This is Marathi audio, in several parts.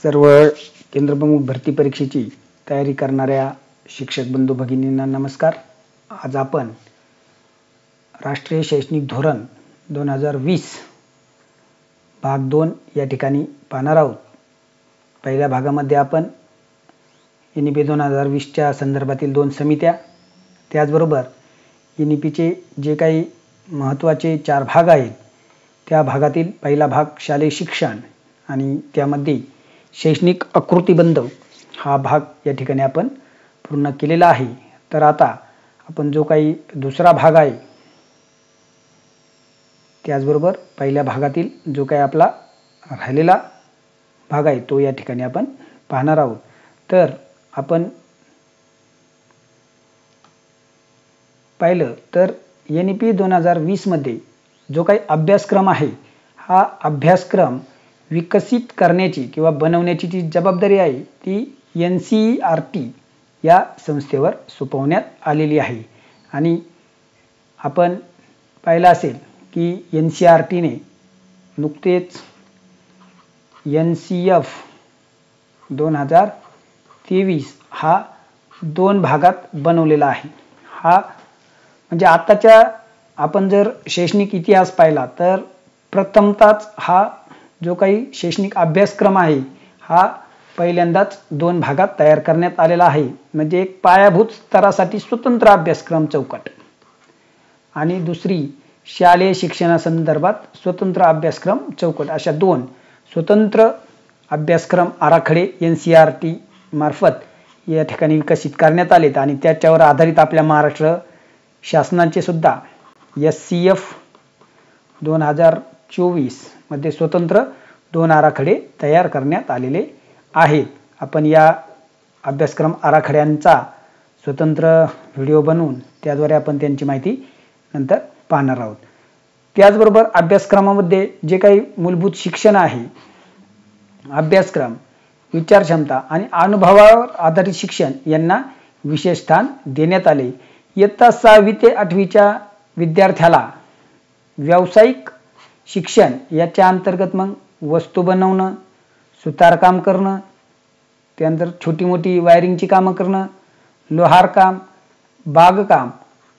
सर्व केंद्रप्रमुख भरती परीक्षेची तयारी करणाऱ्या शिक्षक बंधू भगिनींना नमस्कार। आज आपण राष्ट्रीय शैक्षणिक धोरण 2020 भाग 2 या ठिकाणी पाहणार आहोत। पहिल्या भागामध्ये आपण NEP 2020 च्या संदर्भातील 2 समित्या, त्याचबरोबर NEP चे जे काही महत्त्वाचे 4 भाग आहेत त्या भागातील पहिला भाग शालेय शिक्षण आणि त्यामध्ये शैक्षणिक आकृतिबंध हा भाग या ठिकाणी आपण पूर्ण केलेला आहे। तर आता आपण जो काही दुसरा भाग आहे त्याचबरोबर पहिल्या भागातील जो काही आपला राहिलेला भाग आहे तो या ठिकाणी आपण पाहणार आहोत। तर आपण पाहिलं तर NEP 2020 मध्ये जो काही अभ्यासक्रम आहे हा अभ्यासक्रम विकसित करण्याची किंवा बनवण्याची जी जबाबदारी आहे ती NCERT या संस्थेवर सोपवण्यात आलेली आहे। आणि आपण पाहिलं असेल की NCERT ने नुकतेच NCF 2023 हा 2 भागात बनवलेला आहे। हा म्हणजे आताच्या आपण जर शैक्षणिक इतिहास पाहिला तर प्रथमतःच हा जो काही शैक्षणिक अभ्यासक्रम आहे हा पहिल्यांदाच 2 भागात तयार करण्यात आलेला आहे। म्हणजे एक पायाभूत स्तरासाठी स्वतंत्र अभ्यासक्रम चौकट आणि दुसरी शालेय शिक्षणासंदर्भात स्वतंत्र अभ्यासक्रम चौकट अशा 2 स्वतंत्र अभ्यासक्रम आराखडे NCERT मार्फत या ठिकाणी विकसित करण्यात आलेत आणि त्याच्यावर आधारित आपल्या महाराष्ट्र शासनाचे सुद्धा SCF 2024 मध्ये स्वतंत्र 2 आराखडे तयार करण्यात आलेले आहेत। आपण या अभ्यासक्रम आराखड्यांचा स्वतंत्र व्हिडिओ बनवून त्याद्वारे आपण त्यांची माहिती नंतर पाहणार आहोत। त्याचबरोबर अभ्यासक्रमामध्ये जे काही मूलभूत शिक्षण आहे, अभ्यासक्रम, विचारक्षमता आणि अनुभवावर आधारित शिक्षण यांना विशेष स्थान देण्यात आले। इयत्ता 6वी ते 8वी च्या विद्यार्थ्याला व्यावसायिक शिक्षण याच्या अंतर्गत मग वस्तू बनवणं, सुतारकाम करणं, त्यानंतर छोटी मोठी वायरिंगची कामं करणं, लोहार काम, बागकाम,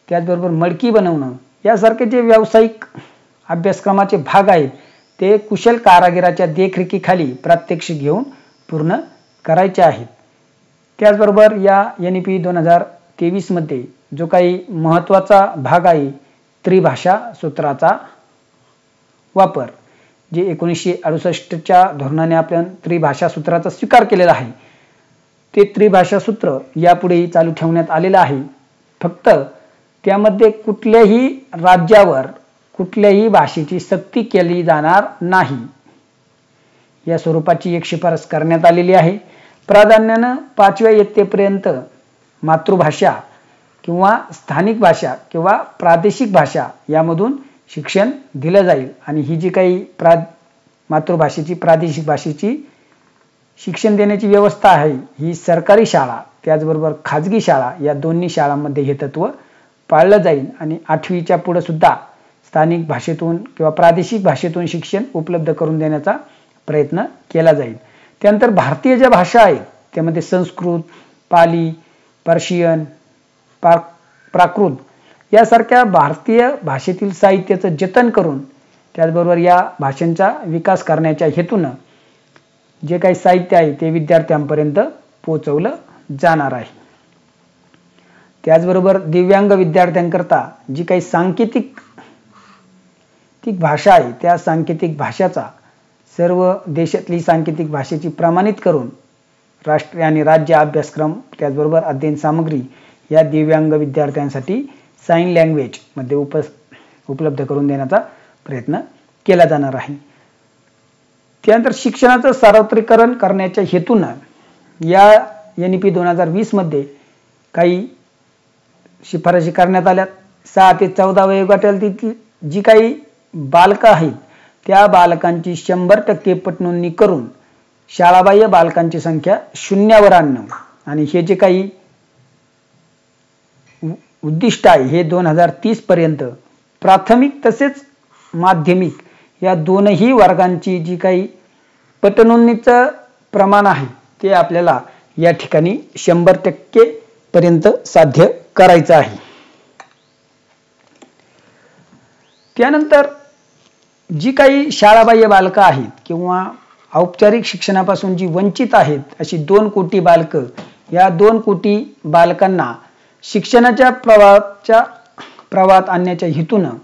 त्याचबरोबर मडकी बनवणं यासारखे जे व्यावसायिक अभ्यासक्रमाचे भाग आहेत ते कुशल कारागिराच्या देखरेखीखाली प्रात्यक्षिक घेऊन पूर्ण करायचे आहेत। त्याचबरोबर या NEP 2023 मध्ये जो काही महत्त्वाचा भाग आहे त्रिभाषा सूत्राचा वापर, जे 1968 च्या धोरणाने आपण त्रिभाषा सूत्राचा स्वीकार केलेला आहे ते त्रिभाषा सूत्र यापुढेही चालू ठेवण्यात आलेलं आहे। फक्त त्यामध्ये कुठल्याही राज्यावर कुठल्याही भाषेची सक्ती केली जाणार नाही या स्वरूपाची एक शिफारस करण्यात आलेली आहे। प्राधान्याने 5व्या इयत्तेपर्यंत मातृभाषा किंवा स्थानिक भाषा किंवा प्रादेशिक भाषा यामधून शिक्षण दिलं जाईल आणि ही जी काही मातृभाषेची प्रादेशिक भाषेची शिक्षण देण्याची व्यवस्था आहे ही सरकारी शाळा त्याचबरोबर खाजगी शाळा या दोन्ही शाळांमध्ये हे तत्व पाळलं जाईल आणि 8वी च्या पुढे सुद्धा स्थानिक भाषेतून किंवा प्रादेशिक भाषेतून शिक्षण उपलब्ध करून देण्याचा प्रयत्न केला जाईल। त्यानंतर भारतीय ज्या भाषा आहेत त्यामध्ये संस्कृत, पाली, पर्शियन, प्राकृत यासारख्या भारतीय भाषेतील साहित्याचं जतन करून त्याचबरोबर या भाषांचा विकास करण्याच्या हेतूने जे काही साहित्य आहे ते विद्यार्थ्यांपर्यंत पोहोचवलं जाणार आहे। त्याचबरोबर दिव्यांग विद्यार्थ्यांकरता जी काही सांकेतिक भाषा आहे त्या सांकेतिक भाषाचा सर्व देशातली सांकेतिक भाषेची प्रमाणित करून राष्ट्रीय आणि राज्य अभ्यासक्रम त्याचबरोबर अध्ययन सामग्री या दिव्यांग विद्यार्थ्यांसाठी साइन लँग्वेज मध्ये उपलब्ध करून देण्याचा प्रयत्न केला जाणार आहे। त्यानंतर शिक्षणाचं सार्वत्रिकरण करण्याच्या हेतूने या NEP 2020 मध्ये काही शिफारशी करण्यात आल्या। 6 ते 14 वयोगटातील जी काही बालकं आहेत त्या बालकांची 100% पटनोंदणी करून शाळाबाह्य बालकांची संख्या 0 वर आणणं आणि हे जे काही उद्दिष्ट आहे हे 2030 पर्यंत प्राथमिक तसेच माध्यमिक या दोनही वर्गांची जी काही पटनोंदणीचं प्रमाण आहे ते आपल्याला या ठिकाणी 100% पर्यंत साध्य करायचं आहे. त्यानंतर जी काही शाळाबाह्य बालकं आहेत किंवा औपचारिक शिक्षणापासून जी वंचित आहेत अशी 2 कोटी बालकं, या 2 कोटी बालकांना शिक्षणाच्या प्रवाहात आणण्याच्या हेतूनं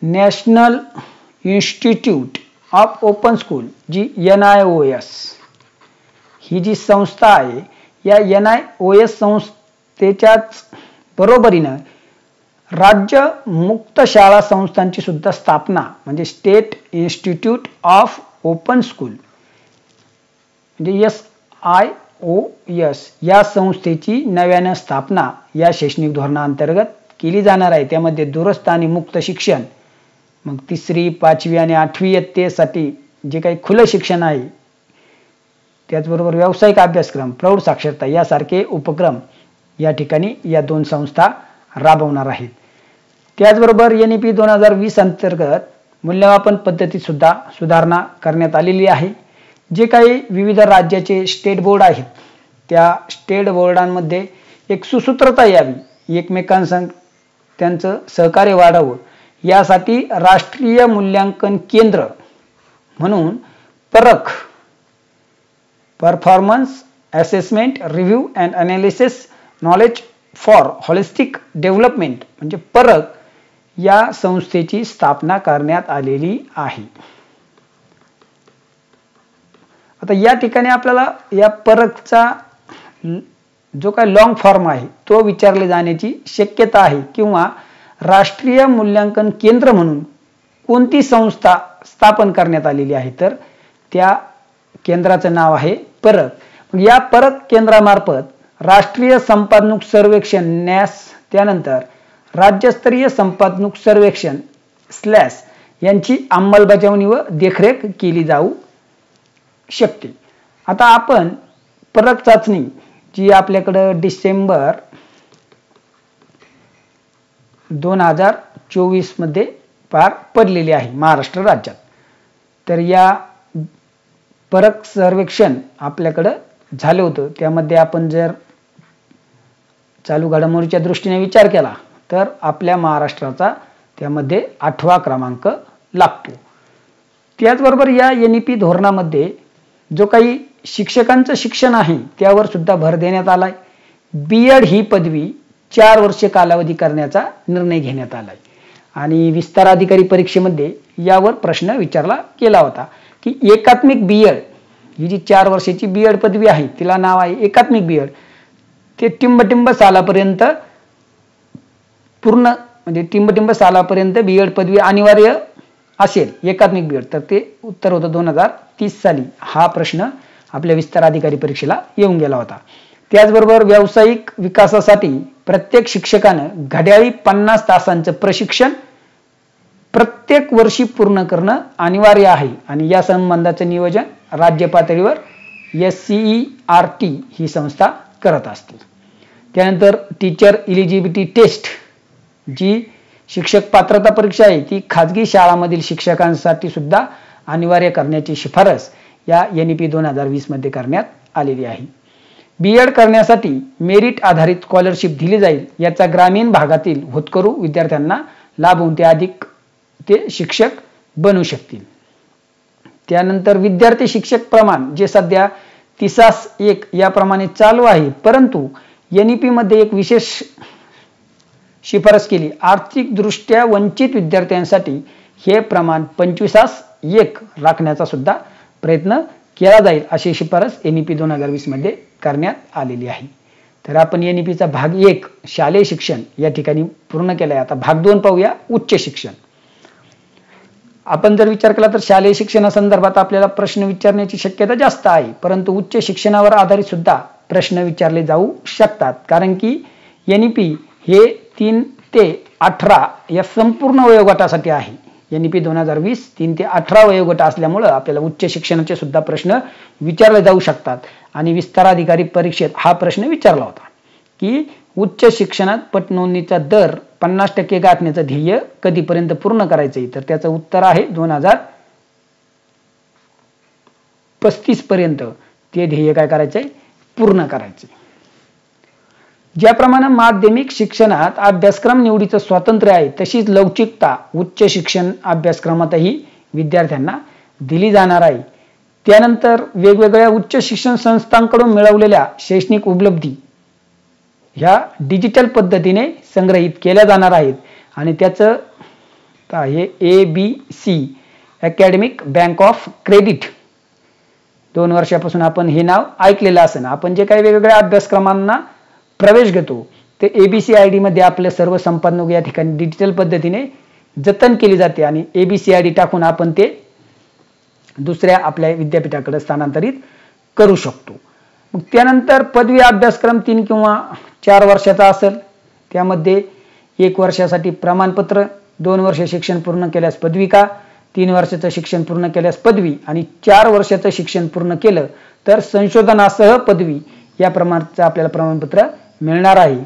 National Institute of Open School जी NIOS ही जी संस्था आहे, या NIOS संस्थेच्याच बरोबरीनं राज्य मुक्त शाळा संस्थांची सुद्धा स्थापना म्हणजे state institute of Open school म्हणजे SIOS या संस्थेची नव्यानं स्थापना या शैक्षणिक धोरणाअंतर्गत केली जाणार आहे. त्यामध्ये दूरस्थ आणि मुक्त शिक्षण, मग 3री 5वी आणि 8वी इयत्तेसाठी जे काही खुलं शिक्षण आहे, त्याचबरोबर व्यावसायिक अभ्यासक्रम, प्रौढ साक्षरता यासारखे उपक्रम या ठिकाणी या 2 संस्था राबवणार आहेत. त्याचबरोबर NEP 2020 अंतर्गत मूल्यमापन पद्धतीत सुद्धा सुधारणा करण्यात आलेली आहे. जे काही विविध राज्याचे स्टेट बोर्ड आहेत त्या स्टेट बोर्डांमध्ये एक सुसूत्रता यावी, एकमेकांसंग त्यांचं सहकार्य वाढावं यासाठी राष्ट्रीय मूल्यांकन केंद्र म्हणून परख performance assessment review and analysis knowledge for holistic development म्हणजे परख या संस्थेची स्थापना करण्यात आलेली आहे. आता या ठिकाणी आपल्याला या परखचा जो काही लॉंग फॉर्म आहे तो विचारले जाण्याची शक्यता आहे किंवा राष्ट्रीय मूल्यांकन केंद्र म्हणून कोणती संस्था स्थापन करण्यात आलेली आहे, तर त्या केंद्राचं नाव आहे परख. या परख केंद्रामार्फत राष्ट्रीय संपादनूक सर्वेक्षण NAS, त्यानंतर राज्यस्तरीय संपादनूक सर्वेक्षण SLAS यांची अंमलबजावणी व देखरेख केली जाऊ शकते. आता आपण परख चाचणी जी आपल्याकडे डिसेंबर 2024 मध्ये पार पडलेली आहे महाराष्ट्र राज्यात, तर या परख सर्वेक्षण आपल्याकडे झालं होतं. त्यामध्ये आपण जर चालू घडामोडीच्या दृष्टीने विचार केला तर आपल्या महाराष्ट्राचा त्यामध्ये 8वा क्रमांक लागतो. त्याचबरोबर या NEP धोरणामध्ये जो काही शिक्षकांचं शिक्षण आहे त्यावर सुद्धा भर देण्यात आलाय. B.Ed ही पदवी 4 वर्षे कालावधी करण्याचा निर्णय घेण्यात आलाय आणि विस्तार अधिकारी परीक्षेमध्ये यावर प्रश्न विचारला गेला होता की एकात्मिक B.Ed ही जी 4 वर्षाची B.Ed पदवी आहे तिला नाव आहे एकात्मिक B.Ed, ते टिंबटिंब सालापर्यंत पूर्ण म्हणजे टिंबटिंब सालापर्यंत B.Ed पदवी अनिवार्य असेल एकात्मिक B.Ed, तर ते उत्तर होतं 2030 साली. हा प्रश्न आपल्या विस्तार अधिकारी परीक्षेला येऊन गेला होता. त्याचबरोबर व्यावसायिक विकासासाठी प्रत्येक शिक्षकानं घड्याळी 50 तासांचं प्रशिक्षण प्रत्येक वर्षी पूर्ण करणं अनिवार्य आहे आणि या संबंधाचं नियोजन राज्य पातळीवर SCERT ही संस्था करत असते. त्यानंतर टीचर इलिजिबिलिटी टेस्ट जी शिक्षक पात्रता परीक्षा आहे ती खाजगी शाळांमधील शिक्षकांसाठी सुद्धा अनिवार्य करण्याची शिफारस या NEP 2020 मध्ये करण्यात आलेली आहे. B.Ed करण्यासाठी मेरिट आधारित स्कॉलरशिप दिली जाईल, याचा ग्रामीण भागातील होतकरू विद्यार्थ्यांना लाभ होऊन ते शिक्षक बनू शकतील. त्यानंतर विद्यार्थी शिक्षक प्रमाण जे सध्या 30:1 याप्रमाणे चालू आहे, परंतु NEP मध्ये एक विशेष शिफारस केली. आर्थिक दृष्ट्या वंचित विद्यार्थ्यांसाठी हे प्रमाण 25:1 राखण्याचा सुद्धा प्रयत्न केला जाईल अशी शिफारस NEP 2020 मध्ये करण्यात आलेली आहे. तर आपण NEPचा भाग 1 शालेय शिक्षण या ठिकाणी पूर्ण केलाय. आता भाग 2 पाहूया, उच्च शिक्षण. आपण जर विचार केला तर शालेय शिक्षणासंदर्भात आपल्याला प्रश्न विचारण्याची शक्यता जास्त आहे, परंतु उच्च शिक्षणावर आधारित सुद्धा प्रश्न विचारले जाऊ शकतात, कारण की NEP हे 3 ते 18 या संपूर्ण वयोगटासाठी आहे. NEP 2020 3 ते 18 वयोगट असल्यामुळे आपल्याला उच्च शिक्षणाचे सुद्धा प्रश्न विचारले जाऊ शकतात आणि विस्तार अधिकारी परीक्षेत हा प्रश्न विचारला होता की उच्च शिक्षणात पटनोंदणीचा दर 50% गाठण्याचं ध्येय कधीपर्यंत पूर्ण करायचंय, तर त्याचं उत्तर आहे 2035 पर्यंत ते ध्येय काय करायचंय, पूर्ण करायचे. ज्याप्रमाणे माध्यमिक शिक्षणात अभ्यासक्रम निवडीचं स्वातंत्र्य आहे, तशीच लवचिकता उच्च शिक्षण अभ्यासक्रमातही विद्यार्थ्यांना दिली जाणार आहे. त्यानंतर वेगवेगळ्या उच्च शिक्षण संस्थांकडून मिळवलेल्या शैक्षणिक उपलब्धी ह्या डिजिटल पद्धतीने संग्रहित केल्या जाणार आहेत आणि त्याचं हे ABC academic bank of credit 2 वर्षापासून आपण हे नाव ऐकलेलं असेल. आपण जे काही वेगवेगळ्या अभ्यासक्रमांना प्रवेश घेतो ते ABCID मध्ये आपलं सर्व संपादन या ठिकाणी डिजिटल पद्धतीने जतन केली जाते आणि ABCID टाकून आपण ते दुसऱ्या आपल्या विद्यापीठाकडे स्थानांतरित करू शकतो. मग त्यानंतर पदवी अभ्यासक्रम 3 किंवा 4 वर्षाचा असेल, त्यामध्ये 1 वर्षासाठी प्रमाणपत्र, 2 वर्ष शिक्षण पूर्ण केल्यास पदविका, 3 वर्षाचं शिक्षण पूर्ण केल्यास पदवी आणि 4 वर्षाचं शिक्षण पूर्ण केलं तर संशोधनासह पदवी या प्रमाणाचं आपल्याला प्रमाणपत्र मिळणार आहे.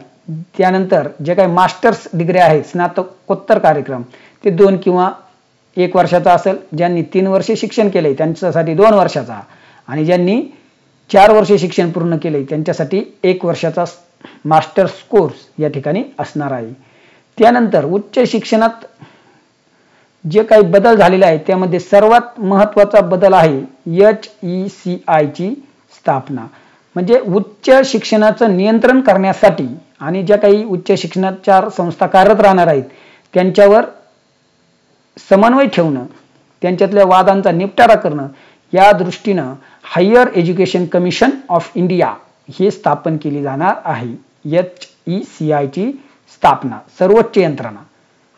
त्यानंतर जे काही मास्टर्स डिग्री आहेत, स्नातकोत्तर कार्यक्रम, ते 2 किंवा 1 वर्षाचा असेल. ज्यांनी 3 वर्षे शिक्षण केले त्यांच्यासाठी 2 वर्षाचा आणि ज्यांनी 4 वर्षे शिक्षण पूर्ण केले त्यांच्यासाठी 1 वर्षाचा मास्टर्स कोर्स या ठिकाणी असणार आहे. त्यानंतर उच्च शिक्षणात जे काही बदल झालेले आहेत त्यामध्ये सर्वात महत्त्वाचा बदल आहे HECI ची स्थापना. म्हणजे उच्च शिक्षणाचं नियंत्रण करण्यासाठी आणि ज्या काही उच्च शिक्षणाच्या संस्था कार्यरत राहणार आहेत त्यांच्यावर समन्वय ठेवणं, त्यांच्यातल्या वादांचा निपटारा करणं या दृष्टीनं Higher Education Commission of India हे स्थापन केली जाणार आहे. HECI ची स्थापना, सर्वोच्च यंत्रणा,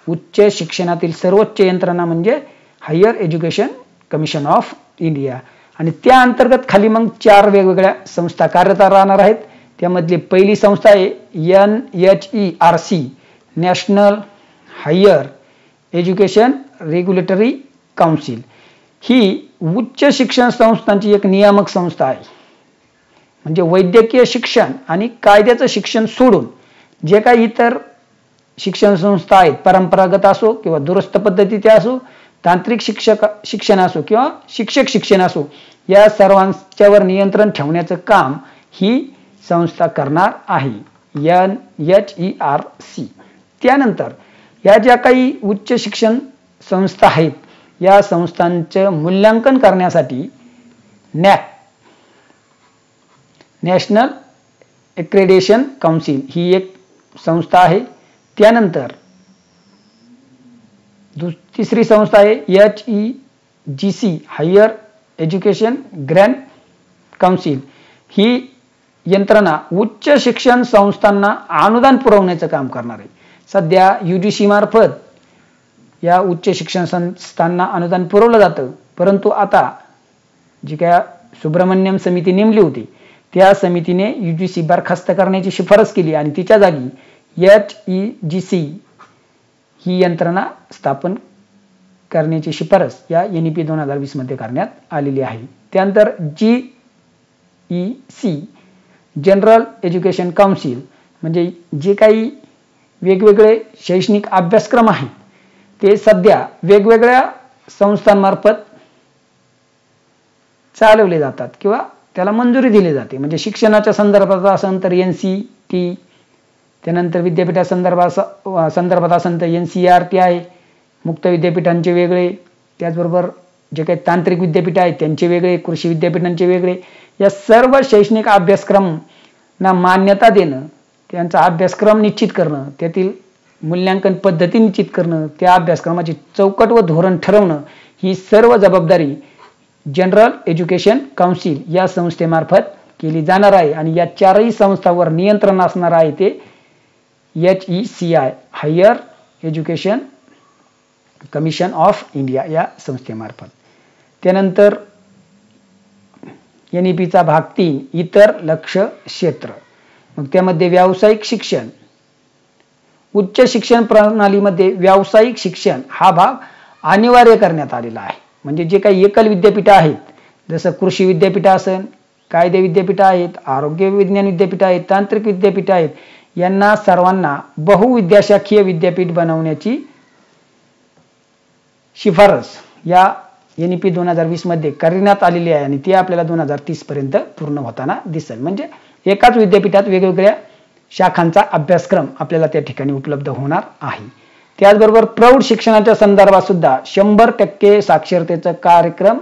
उच्च शिक्षणातील सर्वोच्च यंत्रणा म्हणजे Higher Education Commission of India आणि त्या अंतर्गत खाली मग 4 वेगवेगळ्या संस्था कार्यरत राहणार आहेत. त्यामधली पहिली संस्था आहे NHERC, national higher education regulatory council. ही उच्च शिक्षण संस्थांची एक नियामक संस्था आहे. म्हणजे वैद्यकीय शिक्षण आणि कायद्याचं शिक्षण सोडून जे काही इतर शिक्षण संस्था आहेत, परंपरागत असो किंवा दुरुस्त पद्धतीचे असो, तांत्रिक शिक्षण असो किंवा शिक्षक शिक्षण असो, या सर्वांच्यावर नियंत्रण ठेवण्याचं काम ही संस्था करणार आहे, NHERC. त्यानंतर या ज्या काही उच्च शिक्षण संस्था आहेत या संस्थांचं मूल्यांकन करण्यासाठी NAAC, नॅशनल एक्रेडिटेशन काउन्सिल ही एक संस्था आहे. त्यानंतर तिसरी संस्था आहे HEGC, higher education grant council. ही यंत्रणा उच्च शिक्षण संस्थांना अनुदान पुरवण्याचं काम करणार आहे. सध्या UGC मार्फत या उच्च शिक्षण संस्थांना अनुदान पुरवलं जातं, परंतु आता जी काय सुब्रमण्यम समिती नेमली होती त्या समितीने UGC बरखास्त करण्याची शिफारस केली आणि तिच्या जागी HEGC ही यंत्रणा स्थापन करण्याची शिफारस या NEP 2020 मध्ये करण्यात आलेली आहे. त्यानंतर GEC, जनरल एज्युकेशन काउन्सिल, म्हणजे जे काही वेगवेगळे शैक्षणिक अभ्यासक्रम आहेत ते सध्या वेगवेगळ्या संस्थांमार्फत चालवले जातात किंवा त्याला मंजुरी दिली जाते. म्हणजे शिक्षणाच्या संदर्भात असेल तर NCT, त्यानंतर विद्यापीठा संदर्भात असेल तर NCERT आहे, मुक्त विद्यापीठांचे वेगळे, त्याचबरोबर जे काही तांत्रिक विद्यापीठ आहेत त्यांचे वेगळे, कृषी विद्यापीठांचे वेगळे. या सर्व शैक्षणिक अभ्यासक्रमांना मान्यता देणं, त्यांचा अभ्यासक्रम निश्चित करणं, त्यातील मूल्यांकन पद्धती निश्चित करणं, त्या अभ्यासक्रमाची चौकट व धोरण ठरवणं ही सर्व जबाबदारी जनरल एज्युकेशन काउन्सिल या संस्थेमार्फत केली जाणार आहे आणि या 4ही संस्थांवर नियंत्रण असणार आहे ते HECI, Higher Education Commission of India या संस्थेमार्फत. त्यानंतर NEP चा भाग 3, इतर लक्ष क्षेत्र. मग त्यामध्ये व्यावसायिक शिक्षण, उच्च शिक्षण प्रणालीमध्ये व्यावसायिक शिक्षण हा भाग अनिवार्य करण्यात आलेला आहे. म्हणजे जे काही एकल विद्यापीठ आहेत, जसं कृषी विद्यापीठ असेल, कायदे विद्यापीठ आहेत, आरोग्य विज्ञान विद्यापीठ आहेत, तांत्रिक विद्यापीठ आहेत, यांना सर्वांना बहुविद्याशाखीय विद्यापीठ बनवण्याची शिफारस या NEP 2020 मध्ये करण्यात आलेली आहे आणि ती आपल्याला 2030 पर्यंत पूर्ण होताना दिसेल. म्हणजे एकाच विद्यापीठात वेगवेगळ्या शाखांचा अभ्यासक्रम आपल्याला त्या ठिकाणी उपलब्ध होणार आहे. त्याचबरोबर प्रौढ शिक्षणाच्या संदर्भात सुद्धा 100% साक्षरतेचा कार्यक्रम,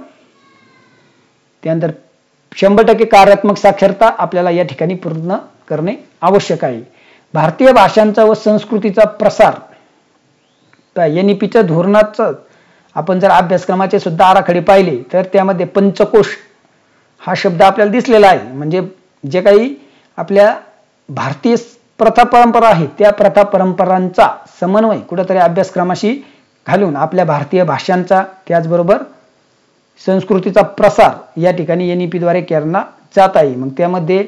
त्यानंतर 100% कार्यात्मक साक्षरता आपल्याला या ठिकाणी पूर्ण करणे आवश्यक आहे. भारतीय भाषांचा व संस्कृतीचा प्रसार, NEPच्या धोरणाचं आपण जर अभ्यासक्रमाचे सुद्धा आराखडे पाहिले तर त्यामध्ये पंचकोश हा शब्द आपल्याला दिसलेला आहे. म्हणजे जे काही आपल्या भारतीय प्रथा परंपरा आहेत त्या प्रथा परंपरांचा समन्वय कुठेतरी अभ्यासक्रमाशी घालून आपल्या भारतीय भाषांचा त्याचबरोबर संस्कृतीचा प्रसार या ठिकाणी NEP द्वारे केला जात आहे. मग त्यामध्ये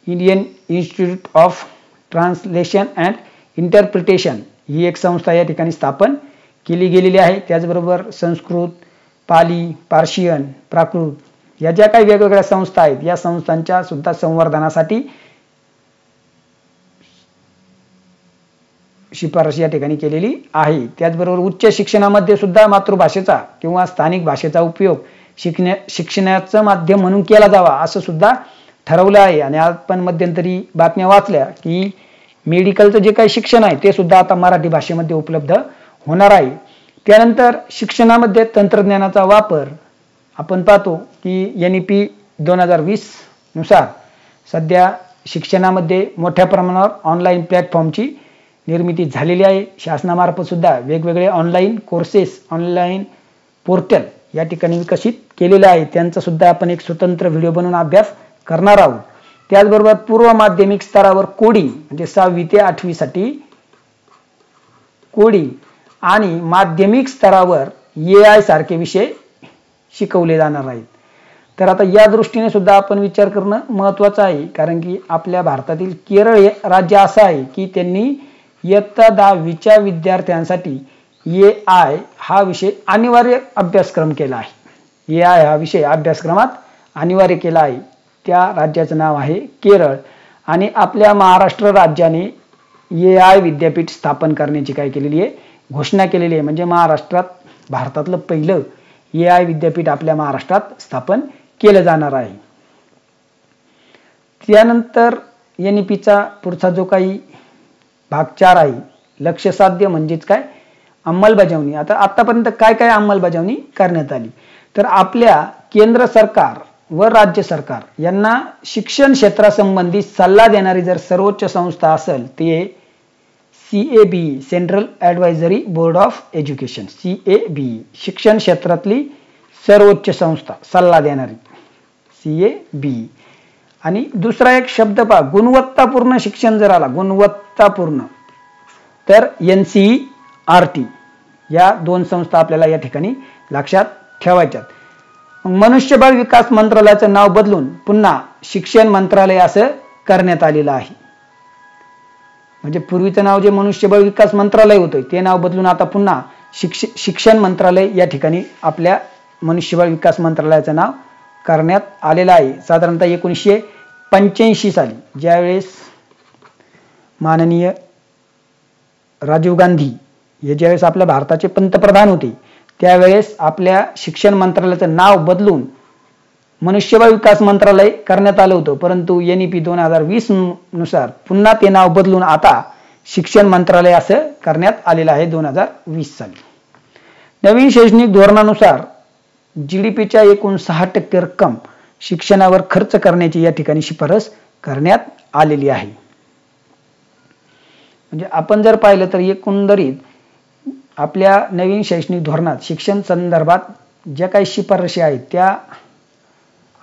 Indian institute of translation and interpretation ही एक संस्था या ठिकाणी स्थापन केली गेलेली आहे. त्याचबरोबर संस्कृत, पाली, पार्शियन, प्राकृत या ज्या काही वेगवेगळ्या संस्था आहेत या संस्थांच्या सुद्धा संवर्धनासाठी शिफारस या ठिकाणी केलेली आहे. त्याचबरोबर उच्च शिक्षणामध्ये सुद्धा मातृभाषेचा किंवा स्थानिक भाषेचा उपयोग शिक्षणाचं माध्यम म्हणून केला जावा असं सुद्धा ठरवलं आहे. आणि आपण मध्यंतरी बातम्या वाचल्या की मेडिकलचं जे काही शिक्षण आहे ते सुद्धा आता मराठी भाषेमध्ये उपलब्ध होणार आहे. त्यानंतर शिक्षणामध्ये तंत्रज्ञानाचा वापर आपण पाहतो की NEP 2020 नुसार सध्या शिक्षणामध्ये मोठ्या प्रमाणावर ऑनलाईन प्लॅटफॉर्मची निर्मिती झालेली आहे. शासनामार्फत सुद्धा वेगवेगळे ऑनलाईन कोर्सेस, ऑनलाईन पोर्टल या ठिकाणी विकसित केलेले आहे. त्यांचा सुद्धा आपण एक स्वतंत्र व्हिडिओ बनवून अभ्यास करणार आहोत. त्याचबरोबर पूर्व माध्यमिक स्तरावर कोडिंग म्हणजे 6वी ते 8वी साठी कोडिंग आणि माध्यमिक स्तरावर AI सारखे विषय शिकवले जाणार आहेत. तर आता या दृष्टीने सुद्धा आपण विचार करणं महत्त्वाचं आहे. कारण की आपल्या भारतातील केरळ हे राज्य असं आहे की त्यांनी इयत्ता 10वीच्या विद्यार्थ्यांसाठी AI हा विषय अनिवार्य अभ्यासक्रम केला आहे. AI हा विषय अभ्यासक्रमात अनिवार्य केला आहे. त्या राज्याचं नाव आहे केरळ. आणि आपल्या महाराष्ट्र राज्याने AI विद्यापीठ स्थापन करण्याची काय केलेली आहे, घोषणा केलेली आहे. म्हणजे महाराष्ट्रात भारतातलं पहिलं AI विद्यापीठ आपल्या महाराष्ट्रात स्थापन केलं जाणार आहे. त्यानंतर NEPचा पुढचा जो काही भाग 4 आहे, लक्ष्य साध्य म्हणजेच काय, अंमलबजावणी. आता आतापर्यंत काय काय अंमलबजावणी करण्यात आली तर आपल्या केंद्र सरकार व राज्य सरकार यांना शिक्षण क्षेत्रासंबंधी सल्ला देणारी जर सर्वोच्च संस्था असेल ते CABE, central advisory board of education. CABE शिक्षण क्षेत्रातली सर्वोच्च संस्था सल्ला देणारी CABE. आणि दुसरा एक शब्द पहा, गुणवत्तापूर्ण शिक्षण जर आला, गुणवत्तापूर्ण, तर NCERT या दोन संस्था आपल्याला या ठिकाणी लक्षात ठेवायच्यात. मनुष्यबळ विकास मंत्रालयाचं नाव बदलून पुन्हा शिक्षण मंत्रालय असं करण्यात आलेलं आहे. म्हणजे पूर्वीचं नाव जे मनुष्यबळ विकास मंत्रालय होतं ते नाव बदलून आता पुन्हा शिक्षण मंत्रालय या ठिकाणी आपल्या मनुष्यबळ विकास मंत्रालयाचं नाव करण्यात आलेलं आहे. साधारणतः 1985 साली ज्यावेळेस माननीय राजीव गांधी हे ज्यावेळेस आपल्या भारताचे पंतप्रधान होते त्यावेळेस आपल्या शिक्षण मंत्रालयाचं नाव बदलून मनुष्यबळ विकास मंत्रालय करण्यात आलं होतं. परंतु NEP 2020 नुसार पुन्हा ते नाव बदलून आता शिक्षण मंत्रालय असं करण्यात आलेलं आहे 2020 साली. नवीन शैक्षणिक धोरणानुसार GDPच्या एकूण 6% रक्कम शिक्षणावर खर्च करण्याची या ठिकाणी शिफारस करण्यात आलेली आहे. म्हणजे आपण जर पाहिलं तर एकंदरीत आपल्या नवीन शैक्षणिक धोरणात शिक्षण संदर्भात ज्या काही शिफारशी आहेत त्या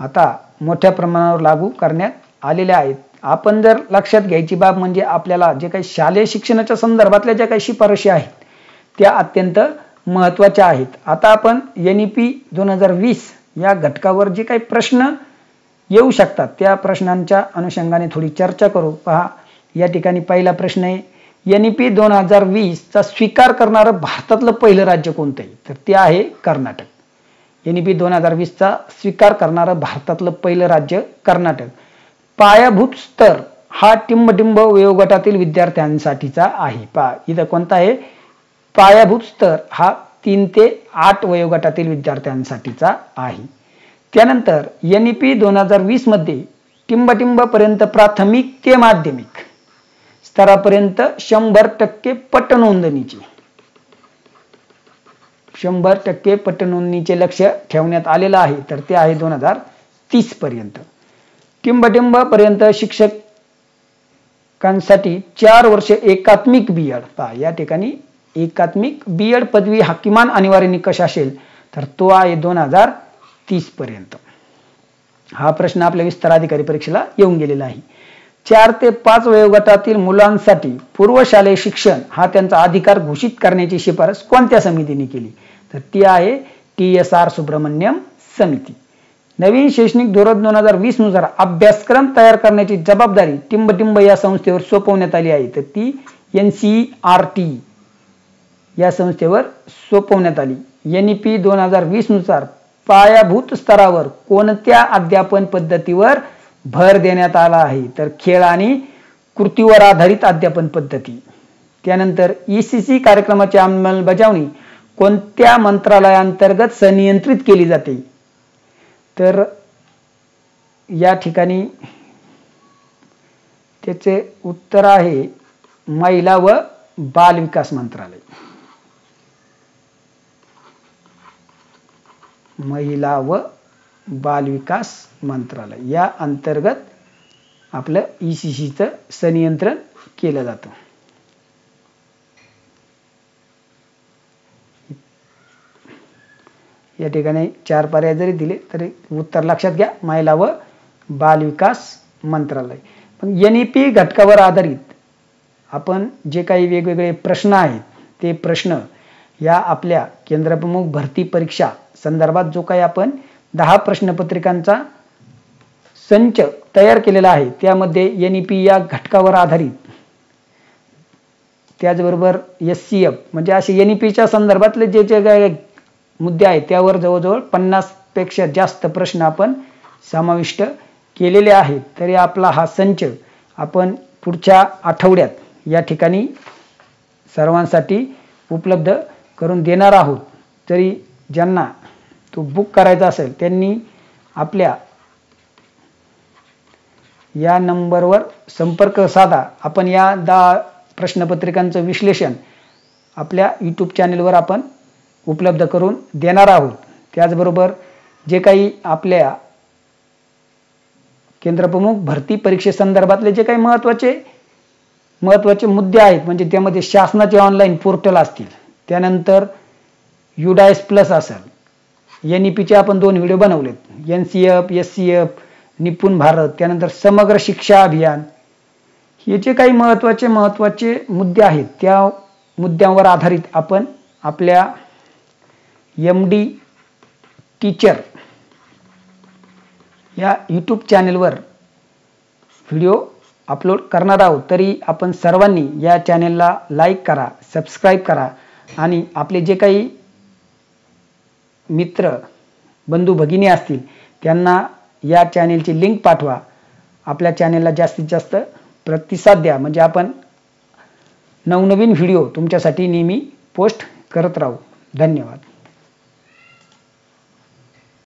आता मोठ्या प्रमाणावर लागू करण्यात आलेल्या आहेत. आपण जर लक्षात घ्यायची बाब म्हणजे आपल्याला जे काही शालेय शिक्षणाच्या संदर्भातल्या ज्या काही शिफारशी आहेत त्या अत्यंत महत्त्वाच्या आहेत. आता आपण NEP 2020 या घटकावर जे काही प्रश्न येऊ शकतात त्या प्रश्नांच्या अनुषंगाने थोडी चर्चा करू. पहा, या ठिकाणी पहिला प्रश्न आहे, NEP 2020 चा स्वीकार करणारं भारतातलं पहिलं राज्य कोणतं आहे तर ते आहे कर्नाटक. NEP 2020 चा स्वीकार करणारं भारतातलं पहिलं राज्य कर्नाटक. पायाभूत स्तर हा टिंब वयोगटातील विद्यार्थ्यांसाठीचा आहे. पहा इथं कोणता आहे, पायाभूत स्तर हा 3 ते 8 वयोगटातील विद्यार्थ्यांसाठीचा आहे. त्यानंतर NEP 2020 मध्ये टिंबटिंब पर्यंत प्राथमिक ते माध्यमिक स्तरापर्यंत 100% पटनोंदणीची 100% पटनोंदणीचे लक्ष ठेवण्यात आलेलं आहे. तर ते आहे 2030 पर्यंत. टिंबटिंब पर्यंत शिक्षकांसाठी 4 वर्ष एकात्मिक BEd. पहा या ठिकाणी एकात्मिक BEd पदवी हा किमान अनिवार्य निकष असेल तर तो आहे 2030 पर्यंत. हा प्रश्न आपल्या विस्तार अधिकारी परीक्षेला येऊन गेलेला आहे. 4 ते 5 वयोगटातील मुलांसाठी पूर्वशालेय शिक्षण हा त्यांचा अधिकार घोषित करण्याची शिफारस कोणत्या समितीने केली? तर ती आहे TSR सुब्रमण्यम समिती. नवीन शैक्षणिक धोरण 2020 नुसार अभ्यासक्रम तयार करण्याची जबाबदारी टिंबटिंब या संस्थेवर सोपवण्यात आली आहे. तर ती NCERT या संस्थेवर सोपवण्यात आली. NEP 2020 नुसार पायाभूत स्तरावर कोणत्या अध्यापन पद्धतीवर भर देण्यात आला आहे? तर खेळ आणि कृतीवर आधारित अध्यापन पद्धती. त्यानंतर ECC कार्यक्रमाची अंमलबजावणी कोणत्या मंत्रालयाअंतर्गत संनियंत्रित केली जाते? तर या ठिकाणी त्याचे उत्तर आहे महिला व बाल विकास मंत्रालय. महिला व बाल विकास मंत्रालय या अंतर्गत आपलं ECCचं संनियंत्रण केलं जातं. या ठिकाणी 4 पर्याय जरी दिले तरी उत्तर लक्षात घ्या, महिला व बाल विकास मंत्रालय. पण NEP घटकावर आधारित आपण जे काही वेगवेगळे प्रश्न आहेत ते प्रश्न या आपल्या केंद्रप्रमुख भरती परीक्षा संदर्भात जो काही आपण 10 प्रश्नपत्रिकांचा संच तयार केलेला आहे त्यामध्ये NEP या घटकावर आधारित त्याचबरोबर SCF म्हणजे असे NEPच्या संदर्भातले जे जे काही मुद्दे आहेत त्यावर जवळजवळ 50 पेक्षा जास्त प्रश्न आपण समाविष्ट केलेले आहेत. तरी आपला हा संच आपण पुढच्या आठवड्यात या ठिकाणी सर्वांसाठी उपलब्ध करून देणार आहोत. तरी ज्यांना तो बुक करायचा असेल त्यांनी आपल्या या नंबरवर संपर्क साधा. आपण या 10 प्रश्नपत्रिकांचं विश्लेषण आपल्या YouTube चॅनलवर आपण उपलब्ध करून देणार आहोत. त्याचबरोबर जे काही आपल्या केंद्रप्रमुख भरती परीक्षेसंदर्भातले जे काही महत्त्वाचे मुद्दे आहेत म्हणजे त्यामध्ये शासनाचे ऑनलाईन पोर्टल असतील, त्यानंतर UDAIS प्लस असेल, NEPचे आपण 2 व्हिडिओ बनवलेत, NCF, SCF, निपुण भारत, त्यानंतर समग्र शिक्षा अभियान, हे जे काही महत्त्वाचे मुद्दे आहेत त्या मुद्द्यांवर आधारित आपण आपल्या MD टीचर या YouTube चॅनलवर व्हिडिओ अपलोड करणार आहोत. तरी आपण सर्वांनी या चॅनलला लाईक करा, सबस्क्राईब करा आणि आपले जे काही मित्र बंधू भगिनी असतील त्यांना या चॅनलची लिंक पाठवा. आपल्या चॅनलला जास्तीत जास्त प्रतिसाद द्या म्हणजे आपण नवनवीन व्हिडिओ तुमच्यासाठी नेहमी पोस्ट करत राहू. धन्यवाद.